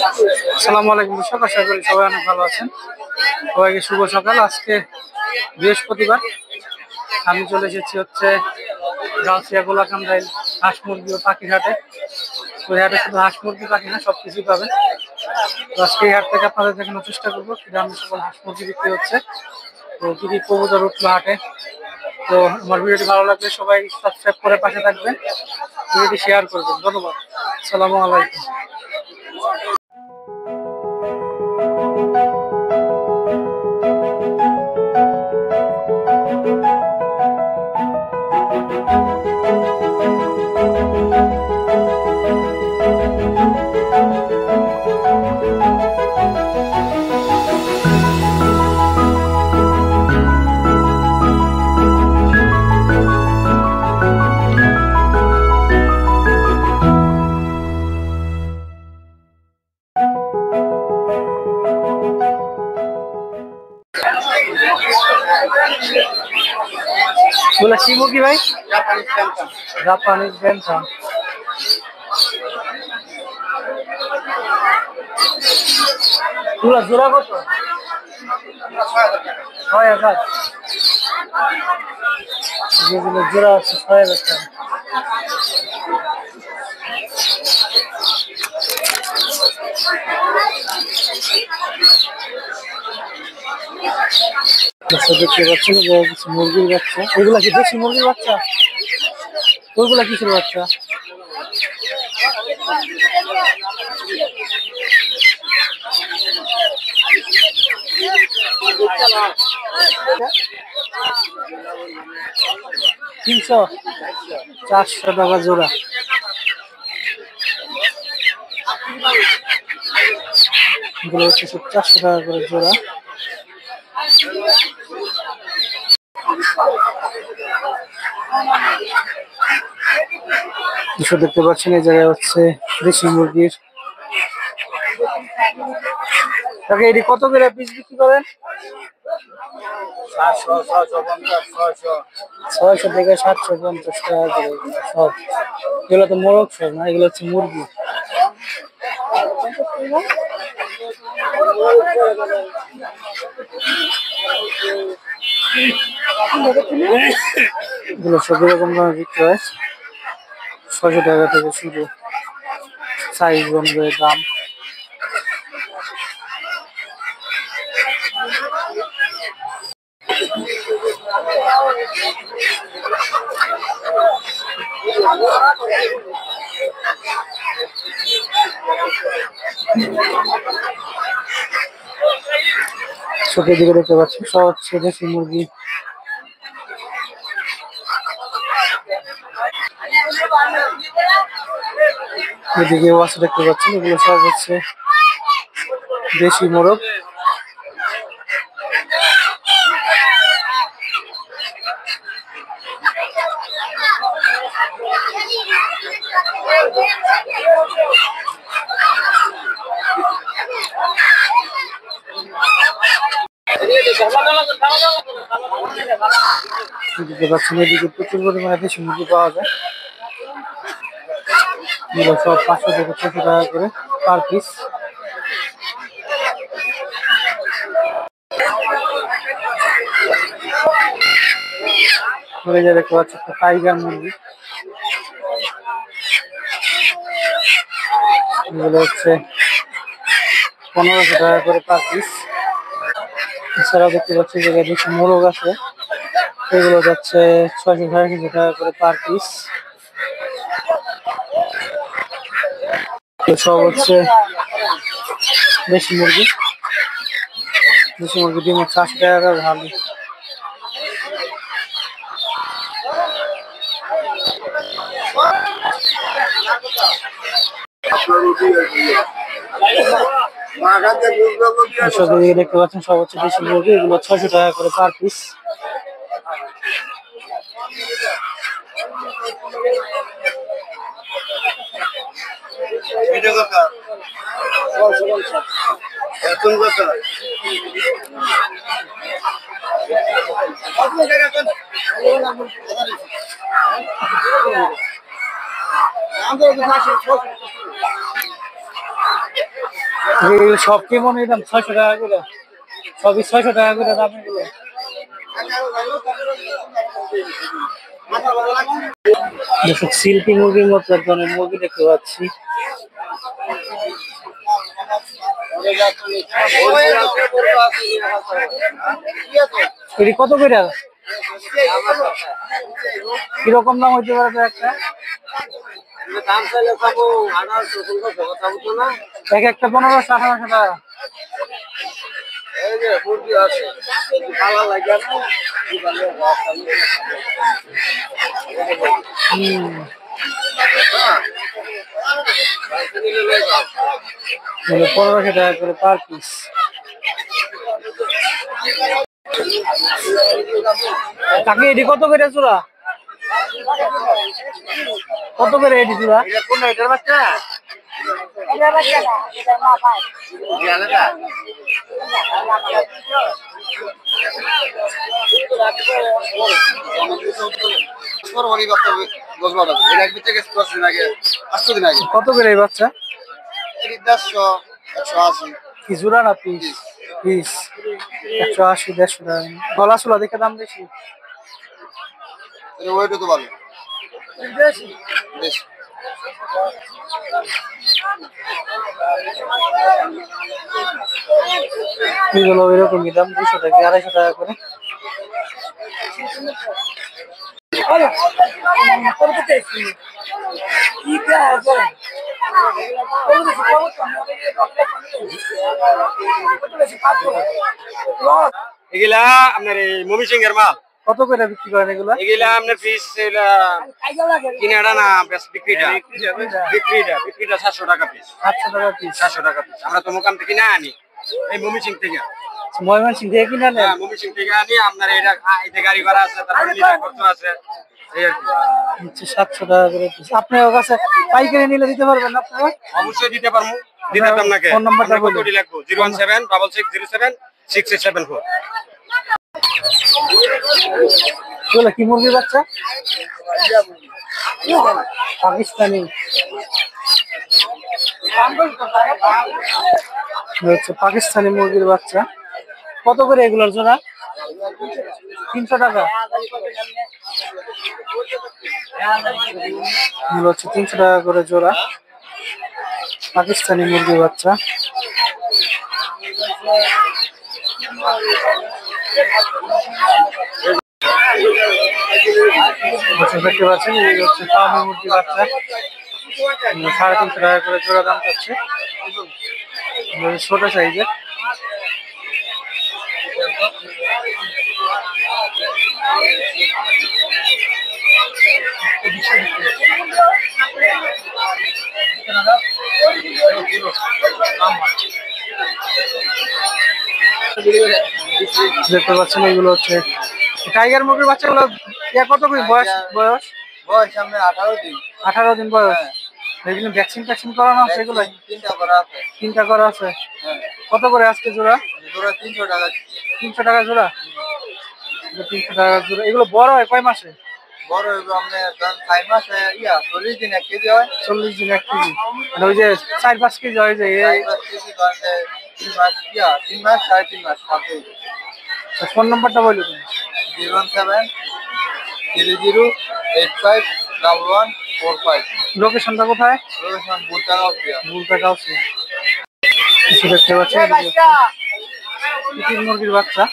আসসালামু আলাইকুম দর্শক, আশা করি সবাই অনেক ভালো আছেন। সবাইকে শুভ সকাল। আজকে বৃহস্পতিবার, আমি চলে এসেছি গাউসিয়া গোলাকান্দাইল হাঁস মুরগি ও পাখির হাটে। ওই হাটে শুধু হাঁস মুরগি পাখি না, সবকিছুই পাবেন। তো আজকে এই হাট থেকে আপনাদের দেখানোর চেষ্টা করবো কি দামে সকল হাঁস মুরগি বিক্রি হচ্ছে, তো কি কি কবুতর উঠলো হাটে। তো আমার ভিডিওটি ভালো লাগলে সবাই সাবস্ক্রাইব করে পাশে থাকবেন, ভিডিওটি শেয়ার করবেন। ধন্যবাদ। আসসালামু আলাইকুম। বলে কি মুরগি ভাই? Japanese bantam. পুরা জোড়া কত? 6,000। যেগুলো জোড়া আছে 6,000 টাকা। দেখতে পাচ্ছেন কিছু মুরগির বাচ্চা। এগুলা কি দেশি মুরগির বাচ্চা? ওইগুলা কিসের বাচ্চা? তিনশো 400 টাকা জোড়া। এগুলো হচ্ছে 400 টাকা করে জোড়া। দেখতে পাচ্ছেন এই জায়গায় দেশি মুরগির। তাকে এটি কত করে পিস বিক্রি করেন? 600 থেকে 750 টাকা করে সব। এগুলো তো মোরগ সব না, এগুলো হচ্ছে মুরগি। এগুলো সব রকম দামে বিক্রি হয়। 600 টাকা থেকে শুরু, সাইজ অনুযায়ী দাম। চোখের দিকে দেখতে পাচ্ছি সব হচ্ছে দেশি মুরগি। এদিকে আছে দেখতে পাচ্ছেন, এগুলো সব হচ্ছে দেশি মোরগ। দেখতে পাচ্ছেন এদিকে প্রচুর পরিমাণে দেশি মুরগি পাওয়া যায়। এগুলো সব 500 থেকে 600 টাকা করে পার পিস। দেখতে পাচ্ছি একটা টাইগার মুরগি। এগুলো হচ্ছে 1500 টাকা করে পার পিস। এছাড়াও দেখতে পাচ্ছি যে কিছু মোরগ আছে, এগুলো যাচ্ছে 600-650 টাকা করে পার পিস। সব হচ্ছে দেশি মুরগি। দেশি মুরগি ডিম হচ্ছে 80 টাকা করে ভালো। দেখতে পাচ্ছেন সব হচ্ছে দেশি মুরগি, এগুলো 600 টাকা করে পার পিস। এগুলো সব কেমন দাম 600 টাকা করে, সবই 600 টাকা করে দাম এগুলো। দর্শক সিল্কি মুরগির মতো এক ধরনের মুরগি দেখতে পাচ্ছি। এটি কত করে, কিরকম দাম হইতে পারে তো একটা? এক একটা 1500-1800 টাকা। হম 1500 টাকা করে পার পিস। কাকি এটি কত করে চূড়া, কত করে এটি চূড়া? এটার বাচ্চা কত করে এই বাচ্চা? 180 কি জোড়া না পিস? পিস 180 150 টাকা। গলা চুলা দেখে দাম বেশি। ওইটা তো ভালো বেশ। এগুলো এরকমই দাম, 200 টাকা 250 টাকা করে। এগুলা আপনার এই মমিসিং এর মাল। কত করে বিক্রি করেন এগুলা? এগুলা আপনার পিস কিনাটা না বিক্রিটা 700 টাকা পিস। 700 টাকা পিস। 700 টাকা পিস। আমরা তো মোকাম থেকে না আনি, এই মমিসিং থেকে। ময়মনসিং থেকে কিনে নেন? হ্যাঁ, মমিসিং থেকে আনি। আপনার এটা এতে গাড়ি ভাড়া আছে, তারপরে নিরাপত্তা খরচ আছে, এই আর কি। 700 টাকা করে পিস। আপনার কাছে পাইকারি নিলে দিতে পারবেন আপনারা? অবশ্যই দিতে পারবো, দিতে পারতাম নাকি? ফোন নাম্বারটা বলুন। কত লাগবে? 01766076874। বলে কি মুরগির বাচ্চা? পাকিস্তানি হচ্ছে, পাকিস্তানি মুরগির বাচ্চা। কত করে এগুলোর জোড়া? 300 টাকা। এগুলো হচ্ছে 300 টাকা করে জোড়া, পাকিস্তানি মুরগির বাচ্চা। দেখতে পাচ্ছেন এই হচ্ছে ফার্মি মুরগির বাচ্চা, 350 টাকা করে জোড়া দাম চাচ্ছে, ছোট সাইজের। দেখতে পাচ্ছেন এগুলো হচ্ছে টাইগার মুরগির বাচ্চাগুলো। কত করে বয়স? বয়স সামনে 18 দিন। 18 দিন বয়স। এগুলো ভ্যাকসিন ট্যাকসিন করানো আছে? এগুলো 3টা করা আছে। 3টা করা আছে। কত করে আজকে জোড়া? জোড়া 300 টাকা। 300 টাকা জোড়া। 300 টাকা জোড়া। এগুলো বড় হয় কয় মাসে? বড় হইব আপনার 6 মাসে 40 দিন 1 কেজি হয়। 40 দিন 1 কেজি, মানে ওই যে 4-5 কেজি হয় যে 4-5 কেজি মানে 3 মাস 3 মাস 3.5 মাস থাকে। ফোন নাম্বারটা বলুন। 01730851145। লোকেশনটা কোথায়? লোকেশন বুলতাগাঁও। বুলতাগাঁও। দেখতে পাচ্ছেন মুরগির বাচ্চা।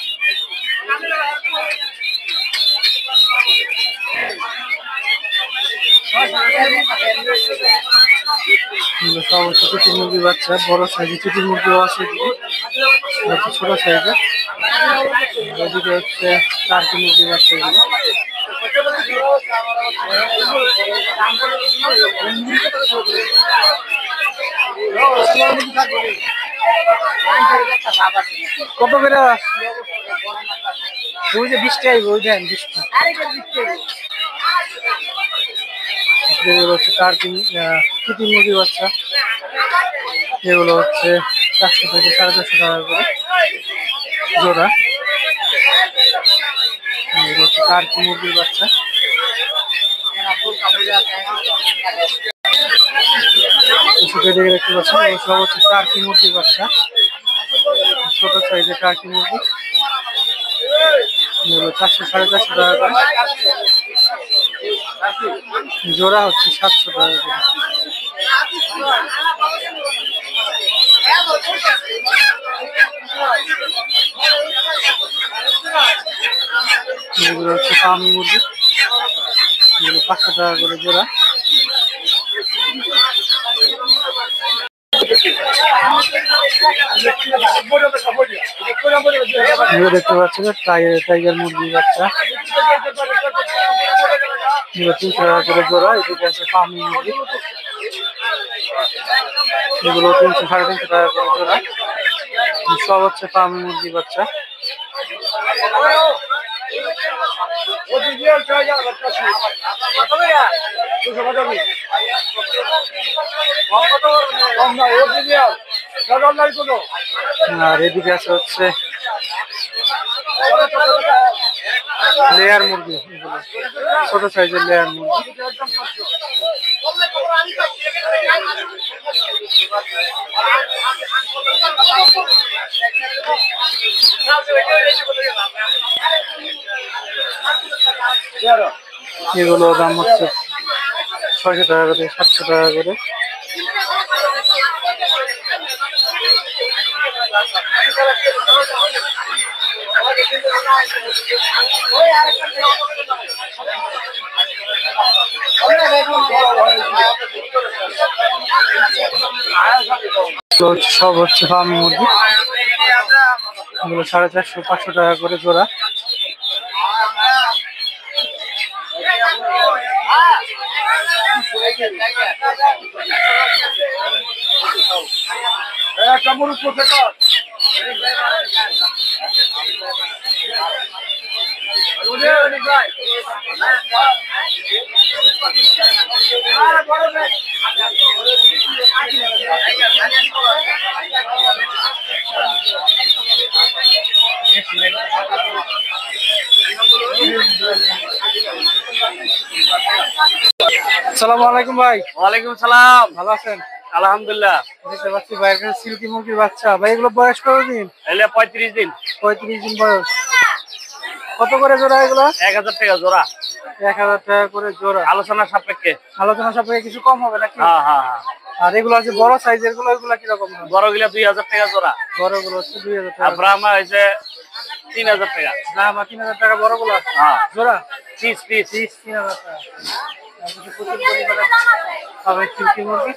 চিটির মুরগির বাচ্চা, বড় সাইজের চিটির মুরগিও আছে, ছোট সাইজের। এদিকে হচ্ছে টার্কি মুরগির বাচ্চা। কত করে? ওই যে 20 টাকা, ওই দেন 20 টাকা। এগুলো হচ্ছে টার্কি চিটির মুরগির বাচ্চা। এগুলো হচ্ছে 400 থেকে 450 টাকা করে জোড়া। এগুলো হচ্ছে টার্কি মুরগির বাচ্চা। দর্শক এদিকে দেখতে পাচ্ছেন এগুলো সব হচ্ছে টার্কি মুরগির বাচ্চা, ছোট সাইজের টার্কি মুরগি। এগুলো 400 450 টাকা করে জোড়া, হচ্ছে 700 টাকা করে। এগুলো হচ্ছে ফার্মি মুরগি, এগুলো 500 টাকা করে জোড়া। এগুলো দেখতে পাচ্ছেন টাইগার মুরগির বাচ্চা, এগুলো 300 টাকা করে জোড়া। এদিকে আছে ফার্মি মুরগি, এগুলো 300 350 টাকা করে জোড়া। সব হচ্ছে ফার্মি মুরগির বাচ্চা। আর এদিকে আছে হচ্ছে লেয়ার মুরগি, এগুলো ছোট সাইজের লেয়ার মুরগি। এগুলো দাম হচ্ছে 600 টাকা করে 700 টাকা করে। সব হচ্ছে ফার্মি মুরগি, এগুলো 450 500 টাকা করে জোড়া। আসসালামু আলাইকুম ভাই। ওয়ালাইকুম সালাম। ভালো আছেন? আলহামদুলিল্লাহ। দেখতে পাচ্ছি ভাইয়ের কাছে সিল্কি মুরগির বাচ্চা। ভাই এগুলো বয়স কতদিন? এলে 35 দিন। 35 দিন বয়স। কত করে জোড়া এগুলো? 1000 টাকা জোড়া। 1000 টাকা করে জোড়া। আলোচনা সাপেক্ষে। আলোচনা সাপেক্ষে কিছু কম হবে নাকি? হ্যাঁ হ্যাঁ হ্যাঁ। আর এগুলো আছে বড় সাইজের গুলো, এগুলো কিরকম? বড়গুলো 2000 টাকা জোড়া। বড়গুলো হচ্ছে 2000 আর টাকা। ব্রাহ্মা হইছে 3000 টাকা। দাম 3000 টাকা বড়গুলো? হ্যাঁ। জোড়া পিস 3000 টাকা। প্রচুর পরিমাণে হবে সিল্কি মুরগি।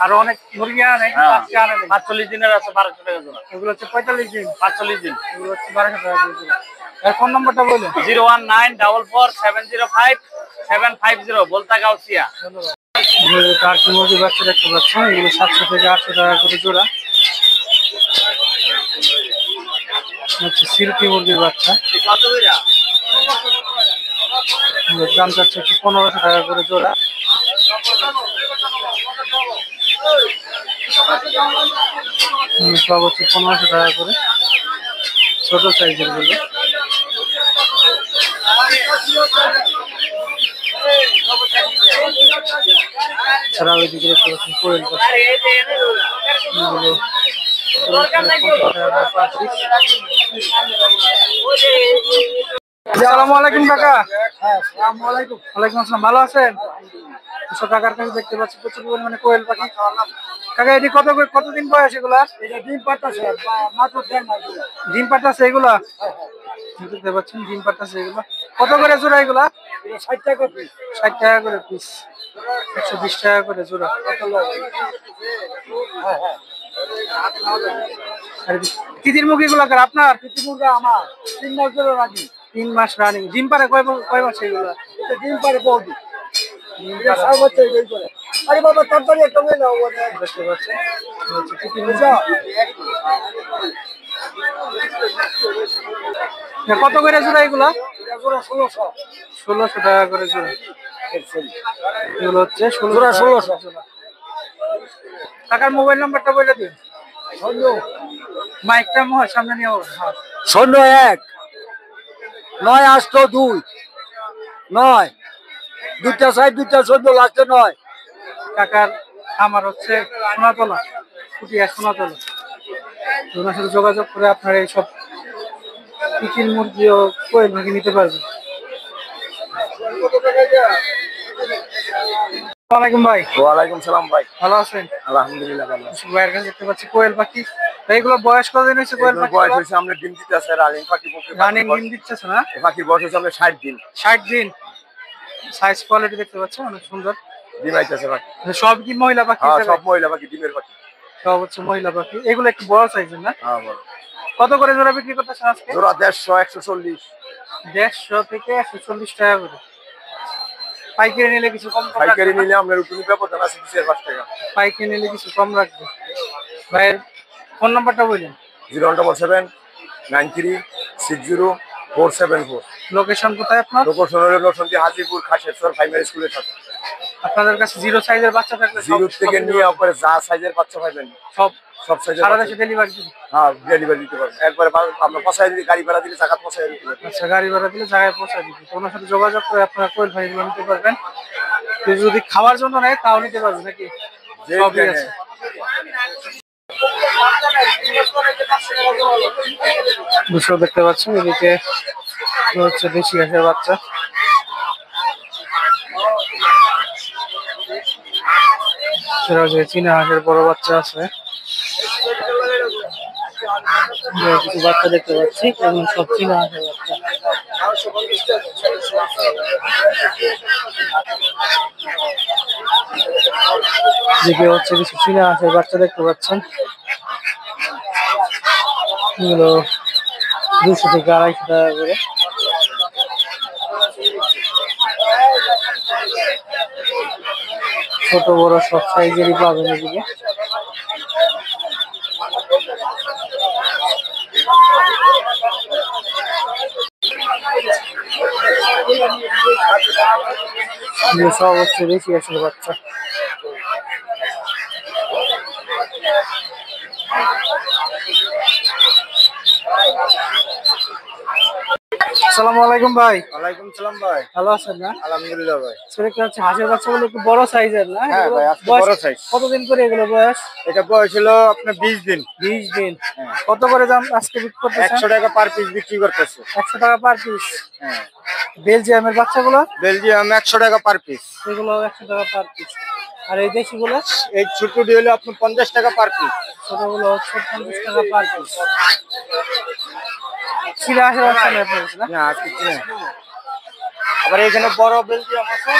আরো অনেক মুরগি আনে, আজকে আনে 45 দিনের আছে 1200 টাকা জোড়া। এগুলো হচ্ছে 45 দিন। 45 দিন। এগুলো হচ্ছে 1200 টাকা করে জোড়া। আর ফোন নাম্বারটা বলুন। 01944705750 বলতা গাউসিয়া। ধন্যবাদ। টার্কি মুরগি বাচ্চা দেখতে পাচ্ছেন, এগুলো 700 থেকে 800 টাকা করে জোড়া। হচ্ছে সিল্কি মুরগির বাচ্চা, দাম চাচ্ছে হচ্ছে 1500 টাকা করে জোড়া। সব হচ্ছে 1500 টাকা করে, ছোট সাইজের গুলো। ছাড়াও এদিকে দেখতে পাচ্ছেন কোয়েল পাখি, এগুলো আসসালামু আলাইকুম কাকা। ওয়ালাইকুম আসসালাম, ভালো আছেন? কাকার কাছে দেখতে পাচ্ছি প্রচুর পরিমাণে কোয়েল পাখি। কাকা এটি কতদিন বয়স এগুলা? ডিম পাঠাচ্ছে মাত্র 10 মাস। ডিম পাঠাচ্ছে এগুলা? দেখতে পাচ্ছেন ডিম পাঠাচ্ছে এগুলা। কত করে জোড়া এগুলা? 60 টাকা পিস। 60 টাকা করে পিস, 120 টাকা করে জোড়া। আর তিতির মুরগি গুলা কার আপনার? তিতির মুরগা আমার 3 মাস ধরে রাখি। 3 মাস রানিং। ডিম পারে কয় মাস এগুলা? এটা ডিম পারে বহুদিন। এটা 6 বছর এই করে। আরে বাবা তাড়াতাড়ি একটা মেয়ে নাও ওটা। দেখতে পাচ্ছেন হচ্ছে তিতির মুরগি। বুঝছো? কত করে জোড়া এগুলা? এটা জোড়া 1600। 1600 টাকা করে জোড়া। এগুলো হচ্ছে 1600 জোড়া। কাকার মোবাইল নাম্বারটা বলে দিন। মাইকটা সামনে নিয়ে হবে। হ্যাঁ, 01 982 9 দুইটা সাইড দুইটা 14 লাস্টে 9। কাকার আমার হচ্ছে সোনাতলা, পুটিয়া সোনাতলা। ওনার সাথে যোগাযোগ করে আপনারা এইসব চিকেন মুরগি ও কোয়েল মুরগি নিতে পারবেন। ওয়ালাইকুম ভাই। ওয়ালাইকুম সালাম ভাই। ভালো আছেন? আলহামদুলিল্লাহ ভালো। ভাইয়ের কাছে দেখতে পাচ্ছি কোয়েল পাখি। ভাই এগুলো বয়স কতদিন হয়েছে কোয়েল পাখি? বয়স হয়েছে আমরা ডিম দিতে আছে রানিং পাখি পক্ষে। রানিং ডিম দিচ্ছে না? পাখির বয়স হচ্ছে আমরা 60 দিন। 60 দিন। সাইজ কোয়ালিটি দেখতে পাচ্ছেন অনেক সুন্দর। ডিম আইতেছে পাখি। সব কি মহিলা পাখি? হ্যাঁ সব মহিলা পাখি, ডিমের পাখি। সব হচ্ছে মহিলা পাখি। এগুলো একটু বড় সাইজের না? হ্যাঁ বড়। কত করে জোড়া বিক্রি করতেছেন আজকে? জোড়া 150, 140। 150 থেকে 140 টাকা করে। পাইকারি নিলে কিছু কম রাখবে? পাইকারি নিলে আমরা রুটিনি ব্যবধান আছে 20-5 টাকা। পাইকারি নিলে কিছু কম রাখবে। ভাইয়ের ফোন নাম্বারটা বলুন। 017 9360 474। লোকেশন কোথায় আপনার? লোকেশন হলো নরসিংদী হাজিপুর খাসেশ্বর প্রাইমারি স্কুলের সাথে। আপনাদের কাছে জিরো সাইজের বাচ্চা থাকলে জিরো থেকে নিয়ে আপনার যা সাইজের বাচ্চা পাবেন সব সব সাইজের সারা বাচ্চা। দেশে ডেলিভারি দিন? হ্যাঁ ডেলিভারি দিতে পারবেন। একবারে আমরা পৌঁছায় দিলে গাড়ি ভাড়া দিলে জায়গা পৌঁছায় দিতে পারবেন। আচ্ছা, গাড়ি ভাড়া দিলে জায়গায় পৌঁছে দিবে। তো ওনার সাথে যোগাযোগ করে আপনারা কোয়েল পাখিগুলো নিতে পারবেন। কেউ যদি খাওয়ার জন্য নেয় তাও নিতে পারবেন নাকি? সবই আছে। দুশো দেখতে পাচ্ছেন, এদিকে হচ্ছে দেশি হাঁসের বাচ্চা। এছাড়াও যে চীনা হাঁসের বড় বাচ্চা আছে, কিছু বাচ্চা দেখতে পাচ্ছি এবং সব চীনা হাঁসের বাচ্চা। এদিকে হচ্ছে কিছু চীনা হাঁসের বাচ্চা দেখতে পাচ্ছেন, এগুলো 200 থেকে 250 টাকা করে। ছোট বড় সব সাইজেরই পাবেন এদিকে। সব হচ্ছে বেশি আসলে বাচ্চা। আসসালামু আলাইকুম ভাই। ওয়ালাইকুম সালাম ভাই। ভালো আছেন না? আলহামদুলিল্লাহ ভাই। সেটা হচ্ছে হাঁসের বাচ্চাগুলো একটু বড় সাইজের না? হ্যাঁ ভাই, আজকে বয়স বড় সাইজ। কতদিন করে এগুলো বয়স? এটা বয়স হলো আপনার 20 দিন। 20 দিন। কত করে দাম আজকে বিক্রি করতেছেন? 100 টাকা পার পিস বিক্রি করতেছে। 100 টাকা পার পিস। হ্যাঁ। বেলজিয়ামের বাচ্চাগুলো? বেলজিয়াম 100 টাকা পার পিস। এগুলো 100 টাকা পার পিস। আর এই দেশিগুলো? এই ছোটটি হলো আপনার 50 টাকা পার পিস। ছোটগুলো হচ্ছে 50 টাকা পার পিস। চীনা হাঁসের বাচ্চা নেই আপনার কাছে না? না আজকে কিনে। আবার এখানে বড় বেলজিয়াম আছে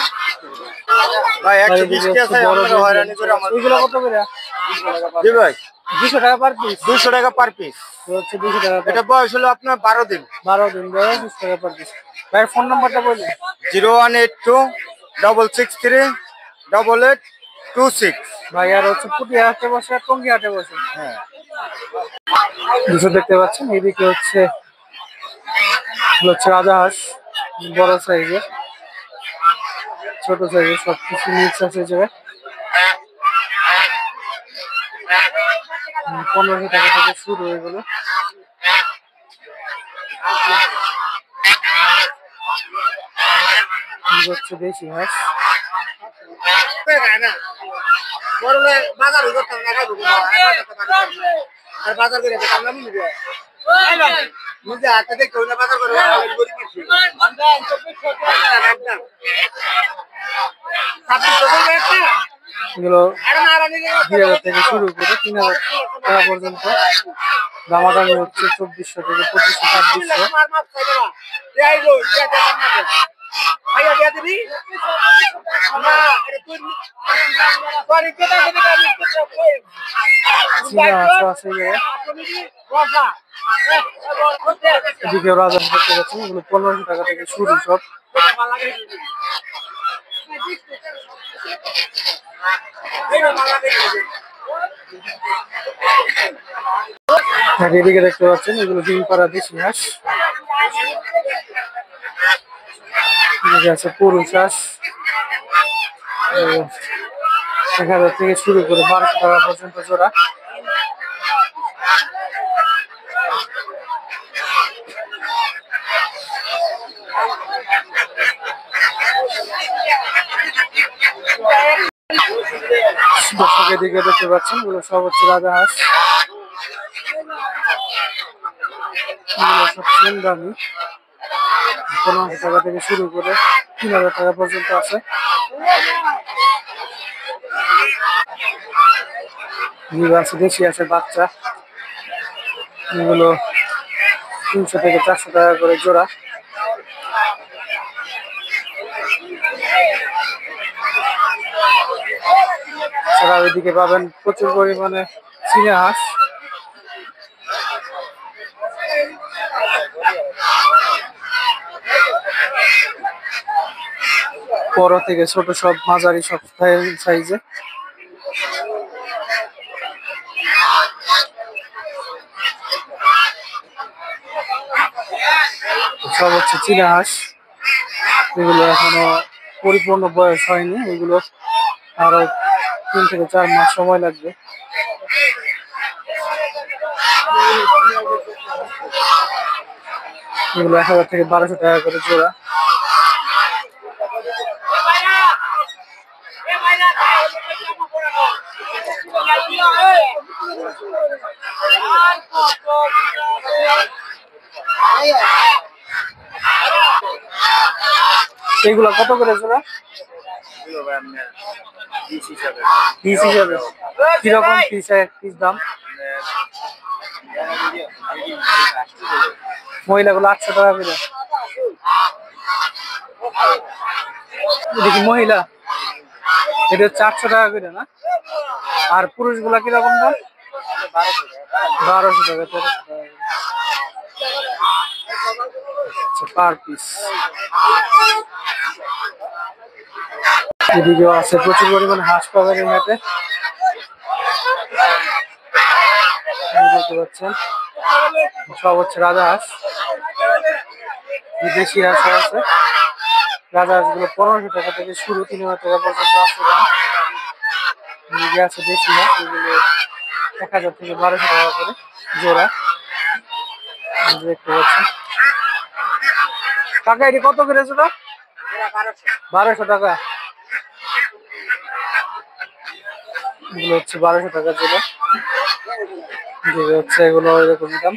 ভাই 120 টাকা আছে। আমরা হয়রানি করে আমাদের। এগুলো কত করে? জি ভাই 200 টাকা পার পিস। 200 টাকা পার পিস। হচ্ছে 200 টাকা। এটা বয়স হলো আপনার 12 দিন। 12 দিন বয়স, 200 টাকা পার পিস। ভাই ফোন নাম্বারটা বলুন। 0182 663 8826। ভাই আর হচ্ছে পুটিয়া হাটে বসে, টঙ্গী হাটে বসে। হ্যাঁ। দুশো দেখতে পাচ্ছেন, এদিকে হচ্ছে রাজা হাঁস, বড় সাইজের ছোট সাইজের সবকিছু মিক্স আছে যে 1500 টাকা থেকে শুরু হয়ে গেল। হচ্ছে দেশি হাঁস। এগুলো 2000 থেকে শুরু করে 3000 টাকা পর্যন্ত দামাদামি হচ্ছে। 2400 থেকে 2500, 2600। এদিকে রাজা দেখতে পাচ্ছেন, এগুলো 1500 টাকা থেকে শুরু সব। আর এদিকে দেখতে পাচ্ছেন এগুলো ডিম পাড়া দেশি হাঁস। এদিকে আছে পুরুষ হাঁস, 1000 থেকে শুরু করে 1200 টাকা পর্যন্ত জোড়া। এদিকে দেখতে পাচ্ছেন এগুলো সব হচ্ছে রাজা হাঁস। এগুলো সব সেম দামি, 1500 টাকা থেকে শুরু করে 3000 টাকা পর্যন্ত আছে। আছে দেশি আছে বাচ্চা, এগুলো 300 থেকে 400 টাকা করে জোড়া। এছাড়া ওইদিকে পাবেন প্রচুর পরিমাণে চীনা হাঁস। বড় থেকে ছোট সব মাঝারি সব সাইজে। সব হচ্ছে চীনা হাঁস, এগুলো এখনো পরিপূর্ণ বয়স হয়নি, এগুলো আরো 3 থেকে 4 মাস সময় লাগবে। এগুলো 1000 থেকে 1200 টাকা করে জোড়া। এগুলো কত করে জোড়া? পিস হিসাবে কিরকম পিস দাম? মহিলাগুলো 800 টাকা করে। দেখি মহিলা এটা 400 টাকা করে না? আর পুরুষ গুলা কিরকম দাম? 1200 টাকা 1300 টাকা পার পিস। এদিকেও আছে প্রচুর পরিমাণে হাঁস পাবেন এই হাটে, দেখতে পাচ্ছেন সব হচ্ছে রাজা হাঁস। দেশি হাঁস আছে, রাজা হাঁস গুলো 1500 টাকা থেকে শুরু, 3000 টাকা পর্যন্ত আছে দাম। এদিকে আছে দেশি হাঁস, এগুলো 1000 থেকে 1200 টাকা করে জোড়া, দেখতে পাচ্ছেন। কাকা এটি কত করে জোড়া? 1200 টাকা। এগুলো হচ্ছে 1200 টাকা জোড়া, যেগুলো হচ্ছে এগুলো এরকম দাম।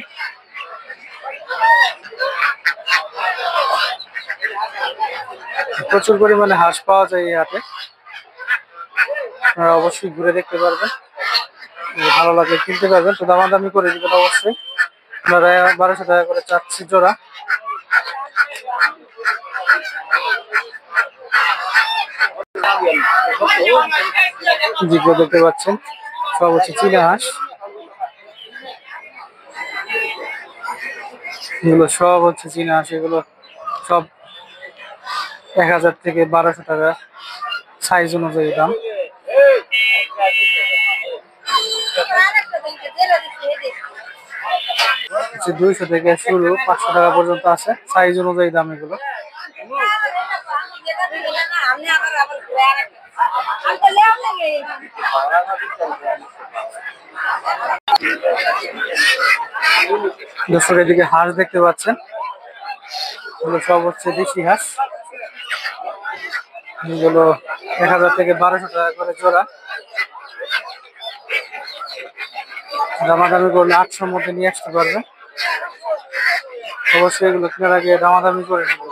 প্রচুর পরিমাণে হাঁস পাওয়া যায় এই হাটে, আপনারা অবশ্যই ঘুরে দেখতে পারবেন, ভালো লাগলে কিনতে পারবেন, তো দামাদামি করে দিবেন অবশ্যই। আপনারা 1200 টাকা করে চাচ্ছি জোড়া। যেগুলো দেখতে পাচ্ছেন সব হচ্ছে চীনা হাঁস, এগুলো সব হচ্ছে চীনা হাঁস, এগুলো সব 1000 থেকে 1200 টাকা সাইজ অনুযায়ী দাম। 200 থেকে শুরু, 500 টাকা পর্যন্ত আছে, সাইজ অনুযায়ী দাম এগুলো। দর্শক এদিকে হাঁস দেখতে পাচ্ছেন, এগুলো সব হচ্ছে দেশি হাঁস, এগুলো 1000 থেকে 1200 টাকা করে জোড়া। দামাদামি করলে 800-র মধ্যে নিয়ে আসতে পারবে, অবশ্যই এগুলো কেনার আগে দামাদামি করে নেবেন।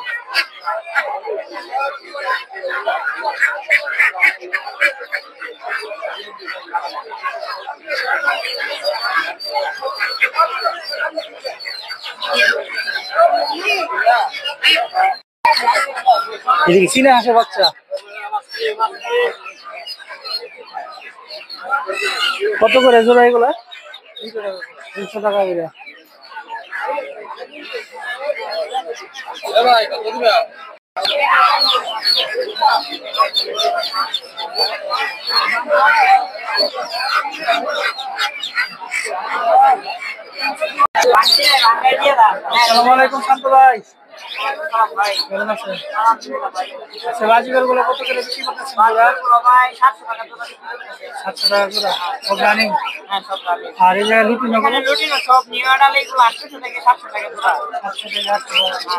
এদিকে চীনা হাঁসের বাচ্চা কত করে জোড়া এগুলা? 300 টাকা করে। আসসালামু আলাইকুম শান্ত ভাই, কেমন আছেন? আচ্ছা বাজিগার গুলো কত করে বিক্রি করতেছেন? 700 টাকা জোড়া, সব রানিং? আর এই জায়গায় লুটিনো সব নিউ আডাল এগুলো 800 থেকে 700 টাকা জোড়া। 700 থেকে 800 টাকা।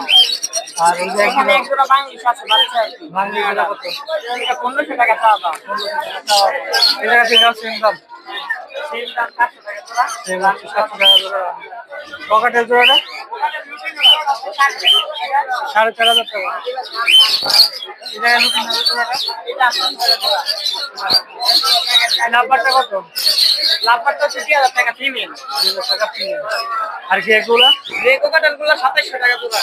আর এই যে এখানে এক জোড়া বাংলিশ আছে বাচ্চা আর কি। ভাঙলি এটা কত? এটা 1500 টাকা চাওয়া দাম। এটা ঠিক আছে ইনকাম সেম দাম 700 টাকা জোড়া। এই হচ্ছে 700 টাকা জোড়া পকেটের জোড়াটা 4,500 টাকা এটা লুকিং জোড়াটা এটা 800 টাকা জোড়া। নাম্বারটা কত? লাভবারটা 3000 টাকা ফিমেল। 2,000 টাকা ফ্রি আর কি এগুলা গ্রে কোকাটেল গুলো 2700 টাকা জোড়া।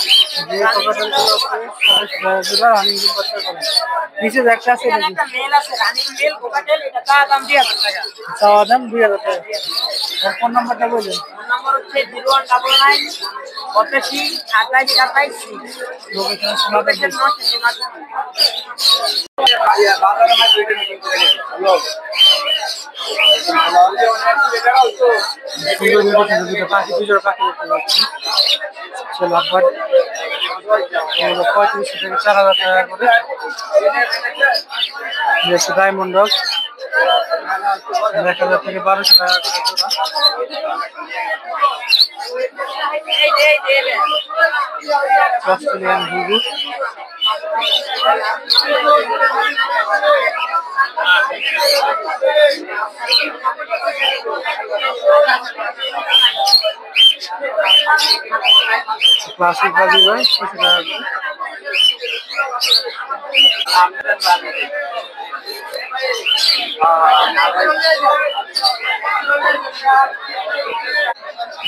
যে পকেটের জোড়া আছে 27 টাকা জোড়া রানিং দিন বাচ্চা করে নিচে যে একটা আছে এখানে নাকি একটা মেল আছে রানিং মেল কোকাটেল, এটা তার দাম 2000 টাকা। চাওয়া দাম 2,000 টাকা আর ফোন নাম্বারটা বলুন ফোন নাম্বার হচ্ছে 0199 85 28 28 লোকেশন শোনাতে লোকেশন নরসিংদী মার্কেট। সুন্দর দুটো পাখি দুটো পাখি দেখতে পাচ্ছি সে লাভবাট 3500 থেকে 4,000 টাকা করে হচ্ছে ডায়মন্ড ডগ 1,000 থেকে 1,200 টাকা করে জোড়া অস্ট্রেলিয়ান ঘুঘু ক্লাসিক বাজি ভাই 600 টাকা করে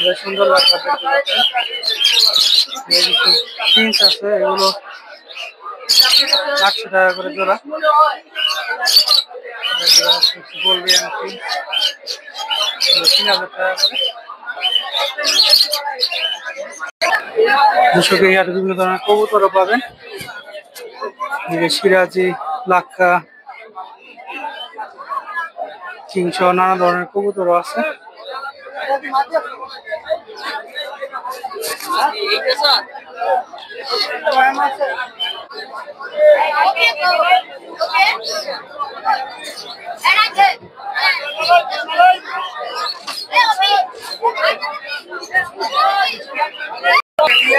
বেশ সুন্দর লাগছে দেখতে পাচ্ছেন পিঞ্চ আছে এগুলো 800 টাকা করে জোড়া গোল্ডিয়ান পিঞ্চ 3,000 টাকা করে দর্শকের হাটে বিভিন্ন ধরনের কবুতরও পাবেন এদিকে সিরাজি লাক্কা কিংসহ নানা ধরনের কবুতরও আছে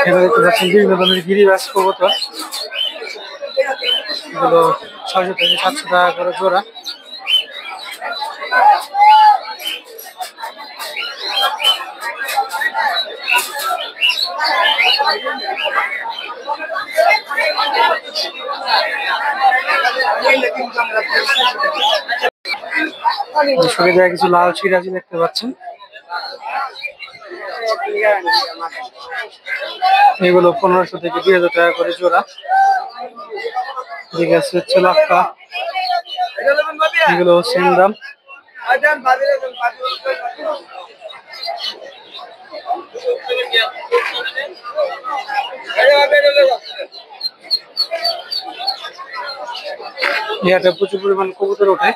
এবার দেখতে পাচ্ছেন বিভিন্ন ধরনের গিরিবাজ কবুতর এগুলো 600 থেকে 700 টাকা করে জোড়া দর্শকে দেখা কিছু লাল সিরাজি দেখতে পাচ্ছেন এগুলো 1500 থেকে 2,000 টাকা করে জোড়া ঠিক আছে হচ্ছে লাক্কা এগুলো সেম দাম ইয়াতে প্রচুর পরিমাণ কবুতর ওঠে